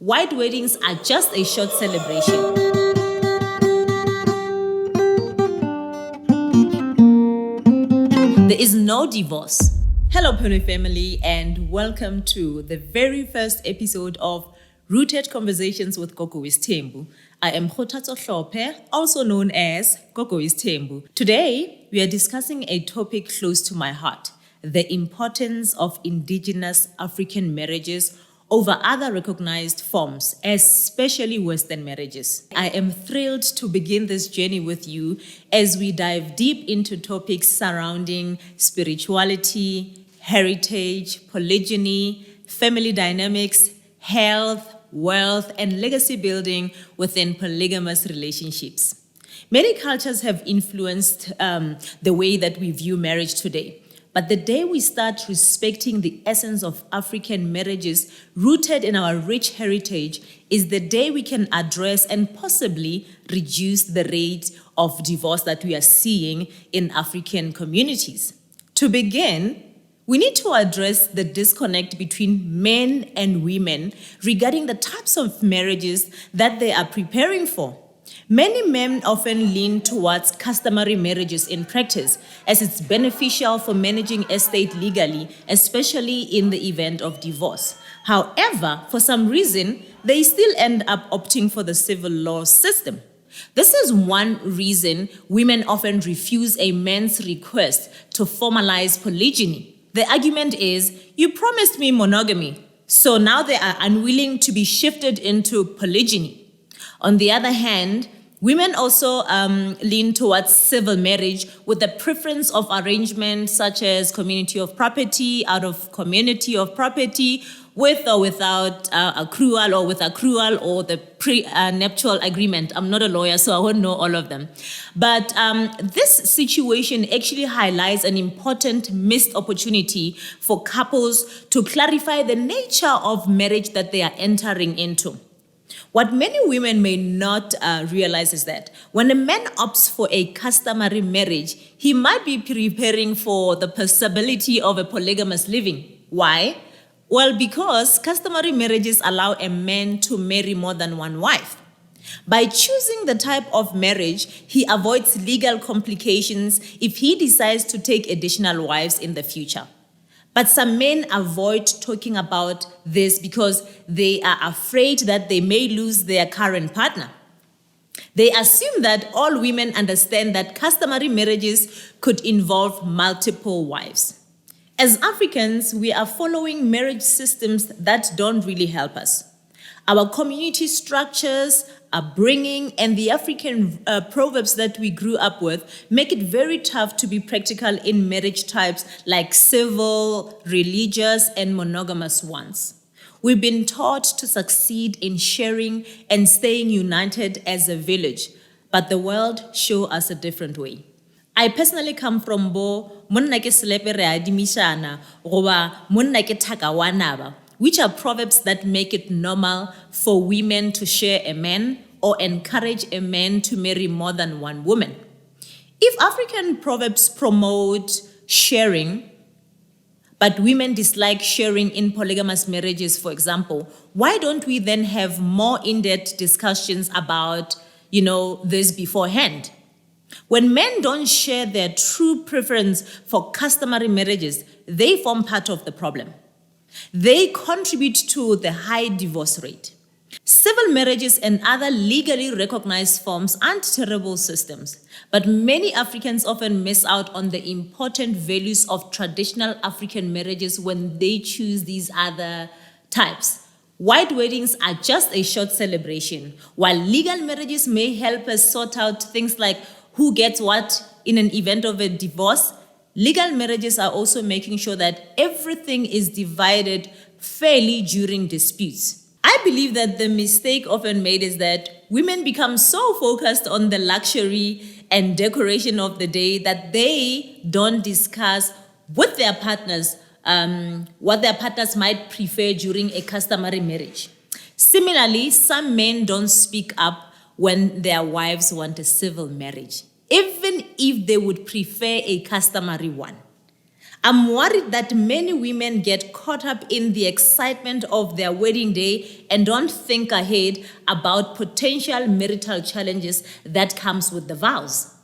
White weddings are just a short celebration. There is no divorce. Hello, Pony family, and welcome to the very first episode of Rooted Conversations with Gogo Tembu. I am Khotatso Hlophe, also known as Gogo Tembu. Today, we are discussing a topic close to my heart: the importance of indigenous African marriages over other recognized forms, especially Western marriages. I am thrilled to begin this journey with you as we dive deep into topics surrounding spirituality, heritage, polygyny, family dynamics, health, wealth, and legacy building within polygamous relationships. Many cultures have influenced the way that we view marriage today. But the day we start respecting the essence of African marriages rooted in our rich heritage is the day we can address and possibly reduce the rate of divorce that we are seeing in African communities. To begin, we need to address the disconnect between men and women regarding the types of marriages that they are preparing for. Many men often lean towards customary marriages in practice, as it's beneficial for managing estate legally, especially in the event of divorce. However, for some reason, they still end up opting for the civil law system. This is one reason women often refuse a man's request to formalize polygyny. The argument is, you promised me monogamy, so now they are unwilling to be shifted into polygyny. On the other hand, women also lean towards civil marriage with the preference of arrangements such as community of property, out of community of property, with or without accrual, or with accrual, or the prenuptial agreement. I'm not a lawyer, so I won't know all of them. But this situation actually highlights an important missed opportunity for couples to clarify the nature of marriage that they are entering into. What many women may not realize is that when a man opts for a customary marriage, he might be preparing for the possibility of a polygamous living. Why? Well, because customary marriages allow a man to marry more than one wife. By choosing the type of marriage, he avoids legal complications if he decides to take additional wives in the future. But some men avoid talking about this because they are afraid that they may lose their current partner. They assume that all women understand that customary marriages could involve multiple wives. As Africans, we are following marriage systems that don't really help us. Our community structures, upbringing, and the African proverbs that we grew up with make it very tough to be practical in marriage types like civil, religious, and monogamous ones. We've been taught to succeed in sharing and staying united as a village, but the world shows us a different way. I personally come from Bo, monna ke slepe re adimishana, goba monna ke thakawanaba, which are proverbs that make it normal for women to share a man or encourage a man to marry more than one woman. If African proverbs promote sharing, but women dislike sharing in polygamous marriages, for example, why don't we then have more in-depth discussions about, this beforehand? When men don't share their true preference for customary marriages, they form part of the problem. They contribute to the high divorce rate. Civil marriages and other legally recognized forms aren't terrible systems, but many Africans often miss out on the important values of traditional African marriages when they choose these other types. White weddings are just a short celebration, while legal marriages may help us sort out things like who gets what in an event of a divorce. Legal marriages are also making sure that everything is divided fairly during disputes. I believe that the mistake often made is that women become so focused on the luxury and decoration of the day that they don't discuss with their partners what their partners might prefer during a customary marriage. Similarly, some men don't speak up when their wives want a civil marriage, even if they would prefer a customary one. I'm worried that many women get caught up in the excitement of their wedding day and don't think ahead about potential marital challenges that comes with the vows.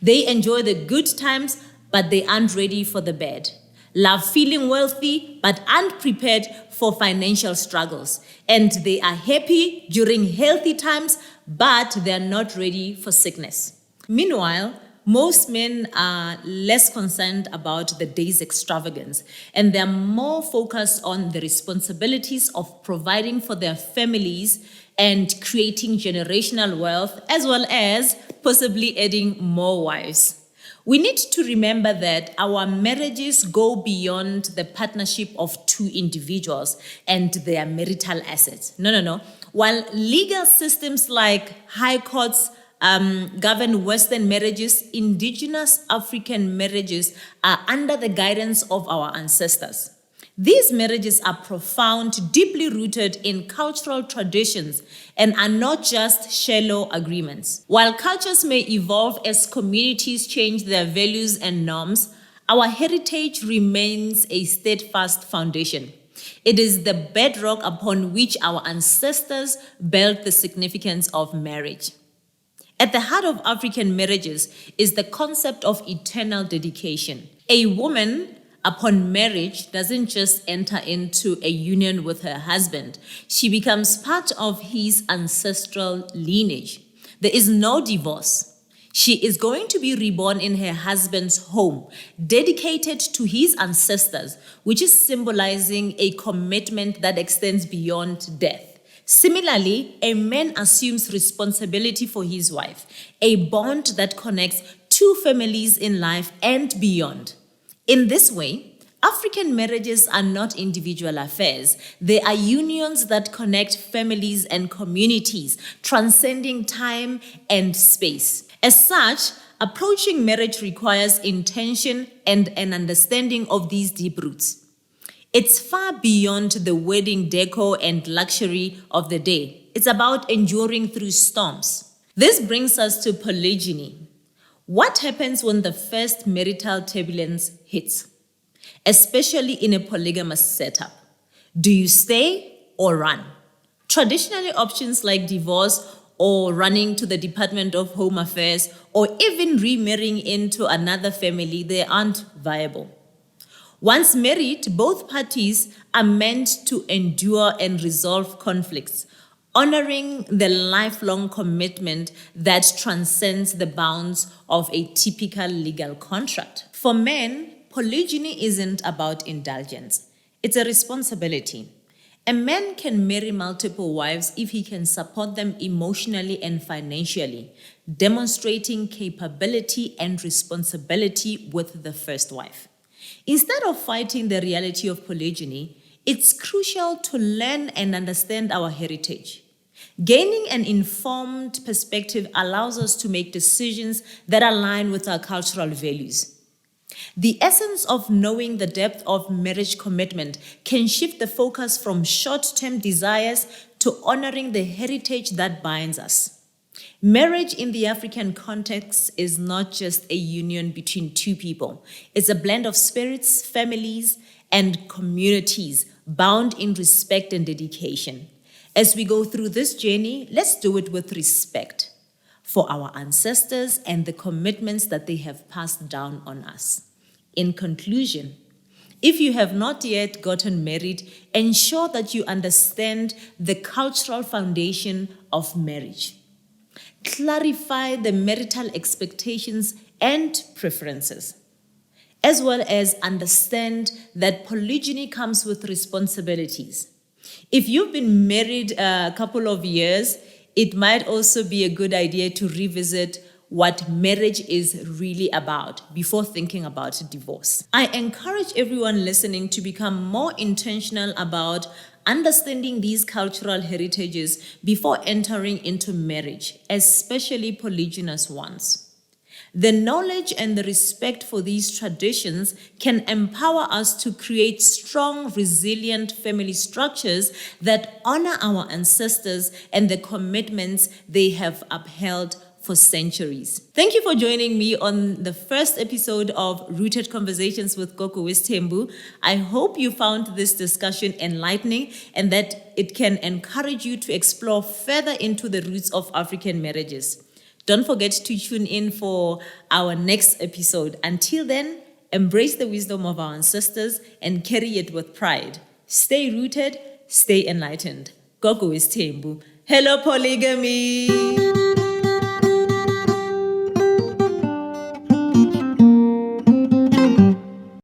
They enjoy the good times, but they aren't ready for the bad. Love feeling wealthy, but aren't prepared for financial struggles. And they are happy during healthy times, but they're not ready for sickness. Meanwhile, most men are less concerned about the day's extravagance, and they're more focused on the responsibilities of providing for their families and creating generational wealth, as well as possibly adding more wives. We need to remember that our marriages go beyond the partnership of two individuals and their marital assets. No. While legal systems like high courts govern Western marriages, indigenous African marriages are under the guidance of our ancestors. These marriages are profound, deeply rooted in cultural traditions, and are not just shallow agreements. While cultures may evolve as communities change their values and norms, our heritage remains a steadfast foundation. It is the bedrock upon which our ancestors built the significance of marriage. At the heart of African marriages is the concept of eternal dedication. A woman, upon marriage, doesn't just enter into a union with her husband. She becomes part of his ancestral lineage. There is no divorce. She is going to be reborn in her husband's home, dedicated to his ancestors, which is symbolizing a commitment that extends beyond death. Similarly, a man assumes responsibility for his wife, a bond that connects two families in life and beyond. In this way, African marriages are not individual affairs. They are unions that connect families and communities, transcending time and space. As such, approaching marriage requires intention and an understanding of these deep roots. It's far beyond the wedding decor and luxury of the day. It's about enduring through storms. This brings us to polygyny. What happens when the first marital turbulence hits, especially in a polygamous setup? Do you stay or run? Traditionally, options like divorce or running to the Department of Home Affairs or even remarrying into another family, they aren't viable. Once married, both parties are meant to endure and resolve conflicts, honoring the lifelong commitment that transcends the bounds of a typical legal contract. For men, polygyny isn't about indulgence. It's a responsibility. A man can marry multiple wives if he can support them emotionally and financially, demonstrating capability and responsibility with the first wife. Instead of fighting the reality of polygyny, it's crucial to learn and understand our heritage. Gaining an informed perspective allows us to make decisions that align with our cultural values. The essence of knowing the depth of marriage commitment can shift the focus from short-term desires to honoring the heritage that binds us. Marriage in the African context is not just a union between two people. It's a blend of spirits, families, and communities bound in respect and dedication. As we go through this journey, let's do it with respect for our ancestors and the commitments that they have passed down on us. In conclusion, if you have not yet gotten married, ensure that you understand the cultural foundation of marriage. Clarify the marital expectations and preferences, as well as understand that polygyny comes with responsibilities. If you've been married a couple of years, it might also be a good idea to revisit what marriage is really about before thinking about divorce. I encourage everyone listening to become more intentional about understanding these cultural heritages before entering into marriage, especially polygynous ones. The knowledge and the respect for these traditions can empower us to create strong, resilient family structures that honor our ancestors and the commitments they have upheld for centuries. Thank you for joining me on the first episode of Rooted Conversations with Gogo Westembu. I hope you found this discussion enlightening and that it can encourage you to explore further into the roots of African marriages. Don't forget to tune in for our next episode. Until then, embrace the wisdom of our ancestors and carry it with pride. Stay rooted, stay enlightened. Gogo Westembu. Hello, polygamy.